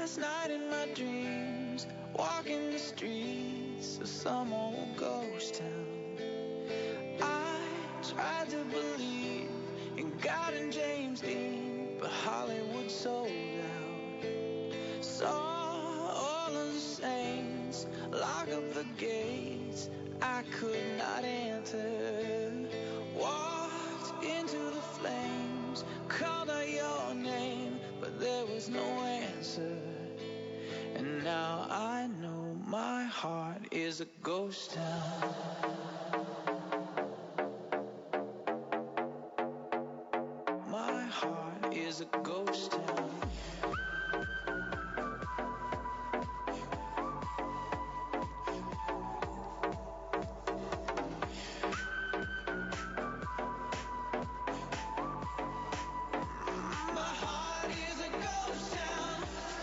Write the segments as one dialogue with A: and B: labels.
A: last night in my dreams, walking the streets of some old ghost town. I tried to believe in God and James Dean, but Hollywood sold out. Saw all of the saints lock up the gates I could not enter. Walked into the flames, called out your name, but there was no answer. And now I know my heart is a ghost town. My heart is a ghost town.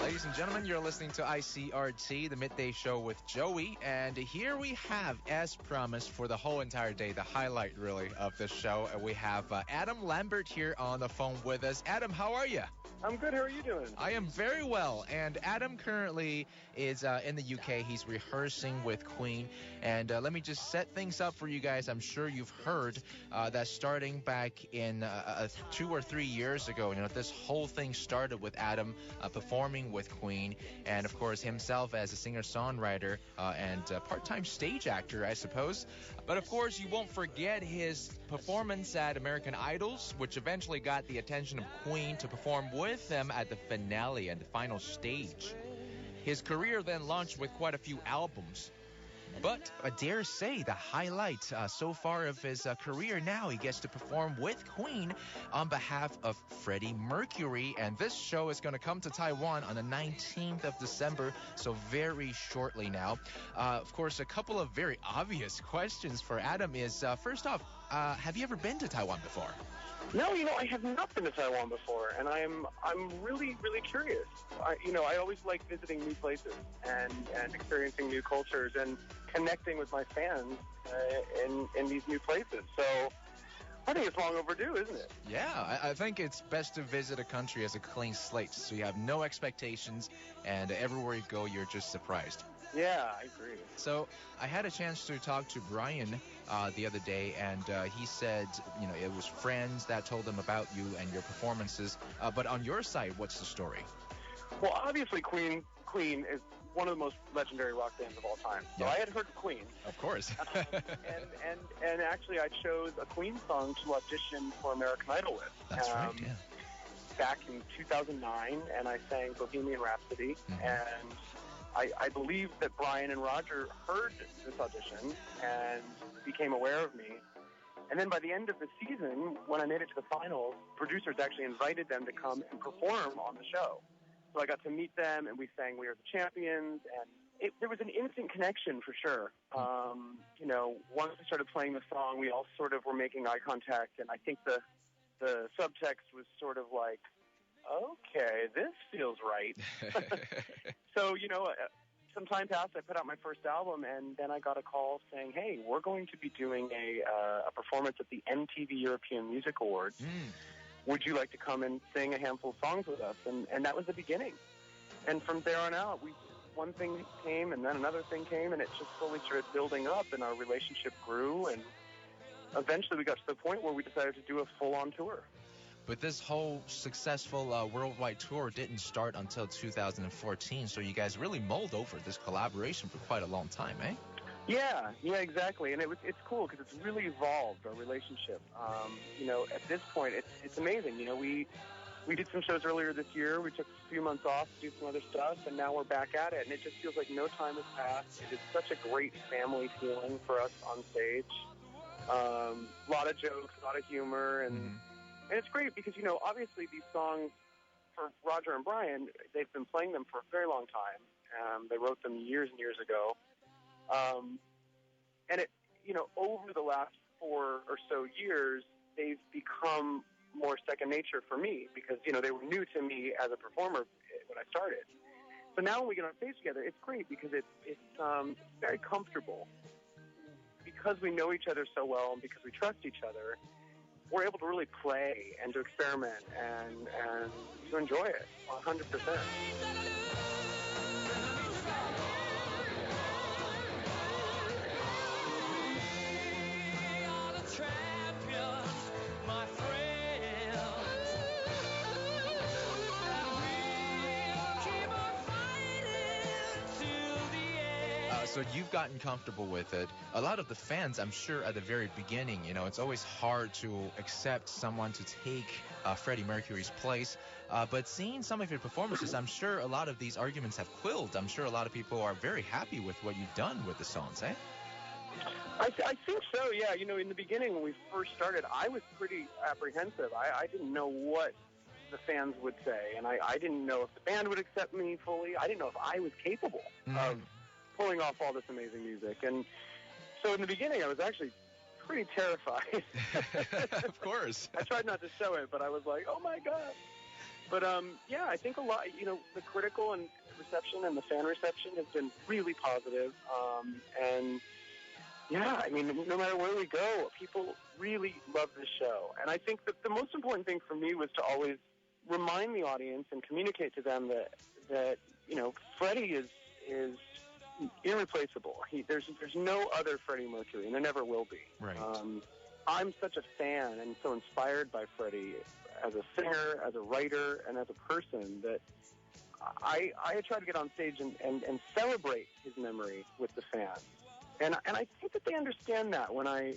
B: Ladies and gentlemen, you're listening to ICRT, the midday show with Joey. And here we have, as promised, for the whole entire day, the highlight, really, of this show. We have Adam Lambert here on the phone with us. Adam, how are you?
C: I'm good. How are you doing?
B: I am very well. And Adam currently is in the UK. He's rehearsing with Queen. And let me just set things up for you guys. I'm sure you've heard that starting back in 2 or 3 years ago, this whole thing started with Adam performing with Queen. And, of course, himself as a singer-songwriter and part-time stage actor, I suppose. But, of course, you won't forget his performance at American Idols, which eventually got the attention of Queen to perform with them at the finale and the final stage. His career then launched with quite a few albums. But I dare say the highlight so far of his career now, he gets to perform with Queen on behalf of Freddie Mercury. And this show is going to come to Taiwan on the 19th of December, so very shortly now. Of course, a couple of very obvious questions for Adam is, first off, have you ever been to Taiwan before?
C: No, I have not been to Taiwan before, and I'm really, really curious. I always like visiting new places and experiencing new cultures and connecting with my fans in these new places. So I think it's long overdue, isn't it?
B: Yeah, I think it's best to visit a country as a clean slate, so you have no expectations, and everywhere you go, you're just surprised.
C: Yeah, I agree.
B: So I had a chance to talk to Brian the other day, and he said, it was friends that told him about you and your performances. But on your side, what's the story?
C: Well, obviously, Queen is one of the most legendary rock bands of all time. So
B: Yeah.
C: I had heard of Queen.
B: Of course.
C: and actually, I chose a Queen song to audition for American Idol with.
B: That's right, yeah.
C: Back in 2009, and I sang Bohemian Rhapsody, and I believe that Brian and Roger heard this audition and became aware of me. And then by the end of the season, when I made it to the finals, producers actually invited them to come and perform on the show. So I got to meet them, and we sang We Are the Champions, and there was an instant connection for sure. Once we started playing the song, we all sort of were making eye contact, and I think the subtext was sort of like, okay, this feels right. So, some time passed, I put out my first album, and then I got a call saying, hey, we're going to be doing a performance at the MTV European Music Awards. Would you like to come and sing a handful of songs with us? And that was the beginning. And from there on out, one thing came, and then another thing came, and it just slowly started building up, and our relationship grew, and eventually we got to the point where we decided to do a full-on tour.
B: But this whole successful worldwide tour didn't start until 2014, so you guys really mulled over this collaboration for quite a long time, eh?
C: Yeah, exactly. And it's cool because it's really evolved, our relationship. At this point, it's amazing. We did some shows earlier this year. We took a few months off to do some other stuff, and now we're back at it. And it just feels like no time has passed. It is such a great family feeling for us on stage. A lot of jokes, a lot of humor, and it's great because, obviously these songs for Roger and Brian, they've been playing them for a very long time. They wrote them years and years ago. And over the last 4 or so years, they've become more second nature for me because, they were new to me as a performer when I started. So now when we get on stage together, it's great because it's very comfortable. Because we know each other so well and because we trust each other, we're able to really play and to experiment and to enjoy it 100%.
B: So you've gotten comfortable with it. A lot of the fans, I'm sure, at the very beginning, it's always hard to accept someone to take Freddie Mercury's place. But seeing some of your performances, I'm sure a lot of these arguments have quilled. I'm sure a lot of people are very happy with what you've done with the songs, eh?
C: I think so, yeah. In the beginning when we first started, I was pretty apprehensive. I didn't know what the fans would say, and I didn't know if the band would accept me fully. I didn't know if I was capable of pulling off all this amazing music. And so in the beginning, I was actually pretty terrified.
B: Of course.
C: I tried not to show it, but I was like, oh, my God. But, yeah, I think a lot, the critical and reception and the fan reception has been really positive. And, yeah, I mean, no matter where we go, people really love this show. And I think that the most important thing for me was to always remind the audience and communicate to them that Freddie is irreplaceable. There's no other Freddie Mercury, and there never will be.
B: Right.
C: I'm such a fan and so inspired by Freddie as a singer, as a writer, and as a person that I try to get on stage and celebrate his memory with the fans. And I think that they understand that when I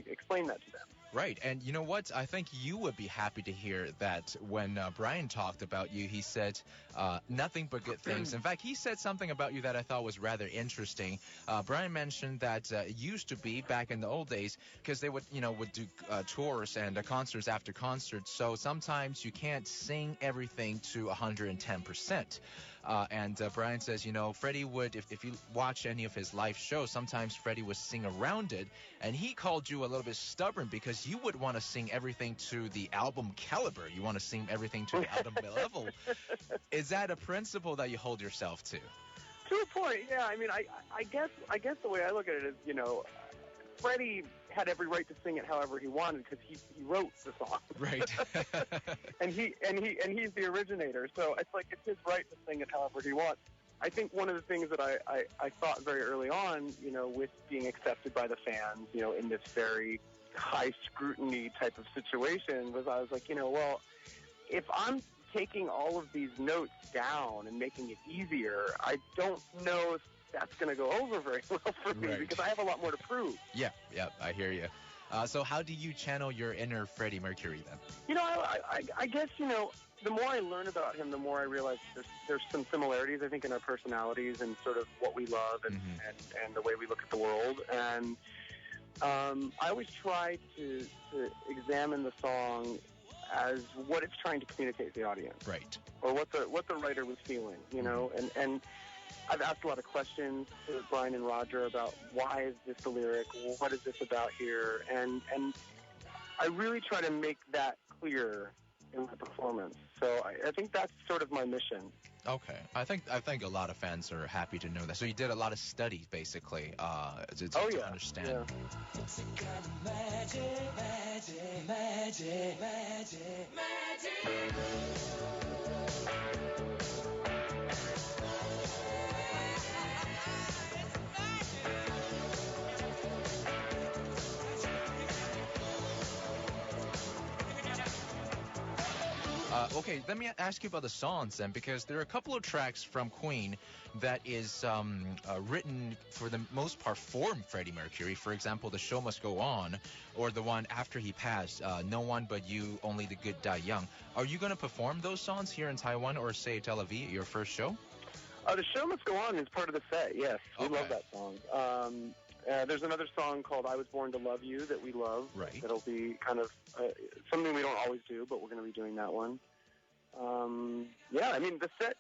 C: explain that to them.
B: Right, and you know what? I think you would be happy to hear that when Brian talked about you, he said nothing but good things. In fact, he said something about you that I thought was rather interesting. Brian mentioned that it used to be back in the old days, because they would do tours and concerts after concerts, so sometimes you can't sing everything to 110%. And Brian says, Freddie would, if you watch any of his live shows, sometimes Freddie would sing around it. And he called you a little bit stubborn because you would want to sing everything to the album caliber. You want to sing everything to the album level. Is that a principle that you hold yourself to?
C: To a point, yeah. I mean, I guess the way I look at it is, Freddie had every right to sing it however he wanted because he wrote the song.
B: Right.
C: and he's the originator, so it's like it's his right to sing it however he wants. I think one of the things that I thought very early on, with being accepted by the fans, in this very high scrutiny type of situation, was I was like, well, if I'm taking all of these notes down and making it easier, I don't know if that's going to go over very well for me because I have a lot more to prove.
B: Yeah, I hear you. So how do you channel your inner Freddie Mercury then?
C: I guess, the more I learn about him, the more I realize there's some similarities, I think, in our personalities and sort of what we love and the way we look at the world. And I always try to examine the song as what it's trying to communicate to the audience.
B: Right.
C: Or what the writer was feeling, and I've asked a lot of questions to Brian and Roger about why is this the lyric, what is this about here, and I really try to make that clear in my performance. So I think that's sort of my mission.
B: Okay, I think a lot of fans are happy to know that. So you did a lot of study, basically, to understand.
C: Yeah.
A: It's a kind of magic, magic, magic, magic, magic.
B: Okay, let me ask you about the songs then, because there are a couple of tracks from Queen that is written for the most part for Freddie Mercury. For example, The Show Must Go On, or the one after he passed, No One But You, Only the Good Die Young. Are you going to perform those songs here in Taiwan or, say, Tel Aviv, your first show?
C: The Show Must Go On is part of the set, yes. We love that song. There's another song called I Was Born to Love You that we love.
B: Right.
C: That'll be kind of something we don't always do, but we're going to be doing that one. I mean, the set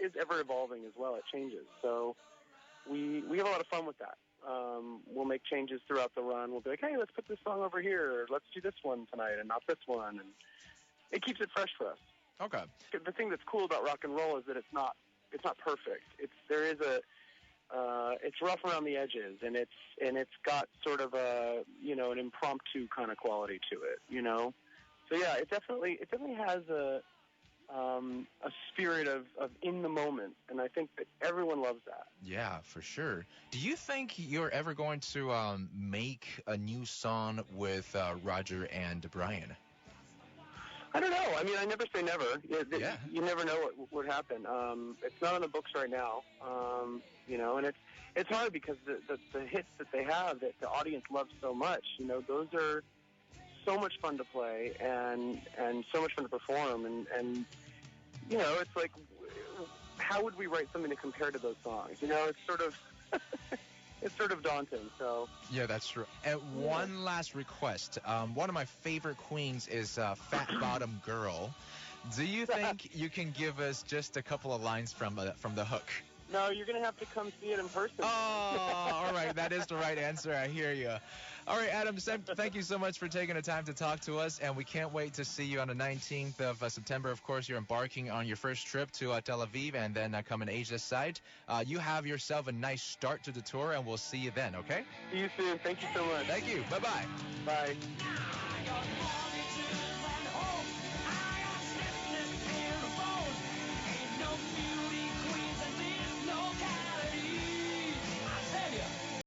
C: is ever evolving as well. It changes. So we have a lot of fun with that. We'll make changes throughout the run. We'll be like, hey, let's put this song over here. Or let's do this one tonight and not this one. And it keeps it fresh for us.
B: Okay.
C: The thing that's cool about rock and roll is that it's not perfect. It's rough around the edges, and it's got sort of an impromptu kind of quality to it, So yeah, it definitely has a spirit of in the moment, and I think that everyone loves that.
B: Yeah, for sure. Do you think you're ever going to make a new song with Roger and Brian?
C: I don't know. I mean, I never say never.
B: Yeah.
C: You never know what would happen. It's not on the books right now, and it's hard because the hits that they have that the audience loves so much, those are so much fun to play and so much fun to perform, and it's like, how would we write something to compare to those songs? It's sort of it's sort of daunting. So
B: yeah, that's true. And one last request. One of my favorite Queens is Fat Bottom Girl. Do you think you can give us just a couple of lines from the hook?
C: No, you're going to have to come see it in person.
B: Oh, all right. That is the right answer. I hear you. All right, Adam, thank you so much for taking the time to talk to us, and we can't wait to see you on the 19th of September. Of course, you're embarking on your first trip to Tel Aviv and then coming Asia side. You have yourself a nice start to the tour, and we'll see you then, okay?
C: See you soon. Thank you so much.
B: Thank you. Bye-bye.
C: Bye.